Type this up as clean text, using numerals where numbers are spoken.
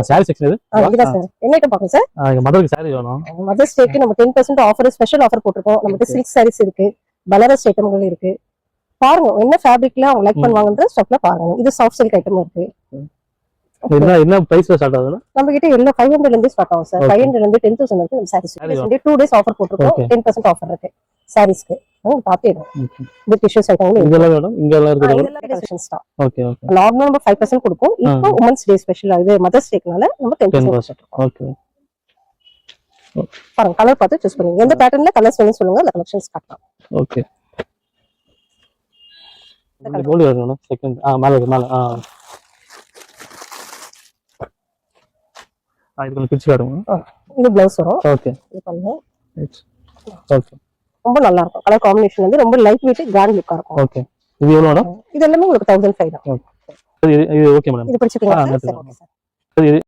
Sorry section இது இதுதான் sir. என்ன ஐட்டம் பார்க்கணும் சார்? மதருக்கு சாரி வேணும். மதர்ஸ் டேக்கு நம்ம 10% ஆஃபர், ஸ்பெஷல் ஆஃபர் போட்டிருக்கோம். நம்மகிட்ட சில்க் சாரீஸ் இருக்கு, பனாரஸ் ஐட்டம்கள் இருக்கு. பாருங்க என்ன ஃபேப்ரிக்ல அவங்க லைக் பண்ணுவாங்கன்ற ஸ்டாக்ல பாருங்க. இது சாஃப்ட் சில்க் ஐட்டம் இருக்கு. என்ன பிரைஸ்ல ஸ்டார்ட் ஆகுது? நம்ம கிட்ட எல்லாம் 500 ல இருந்து ஸ்டார்ட் ஆகும் சார். 500 ல இருந்து 10,000 வரைக்கும் நம்ம சாரீஸ் இருக்கு. 2 டேஸ் ஆஃபர் போட்டுருக்கோம். 10% ஆஃபர் இருக்கு சாரீஸ்க்கு. பாத்தீங்க இந்த டிஷஸ் ஐட்டம் இதெல்லாம் மேடம் இங்க எல்லாம் இருக்குது. இதெல்லாம் கலெக்ஷன்ஸ் தான். Okay okay. நார்மலா நம்ம 5% கொடுப்போம். இப்போ உமன்ஸ் டே ஸ்பெஷல் இது மதர்ஸ் டேக்குனால நம்ம 10%. ஓகே. பாருங்க கலர் பார்த்து சூஸ் பண்ணுங்க. எந்த பேட்டர்ன்ல கலர்ஸ் வேணும்னு சொல்லுங்க, அந்த கலெக்ஷன்ஸ் காட்டலாம். ஓகே. இந்த கோல்ட் வரணும் செகண்ட். மேல இது கொஞ்சம் பிரிச்சு காட்டுங்க. இது ப்ளவுஸ் வரும். ஓகே. இது பண்ணுங்க. ஓகே. ரொம்ப நல்லா இருக்கும். கலர் காம்பினேஷன் வந்து ரொம்ப லைட் வெயிட் கிராண்ட் லுக்கா இருக்கும். ஓகே. இது எவ்வளவு மேடம்? இது எல்லாமே உங்களுக்கு 1005 தான். இது ஓகே மேடம். இது பிடிச்சிருக்கீங்களா? இது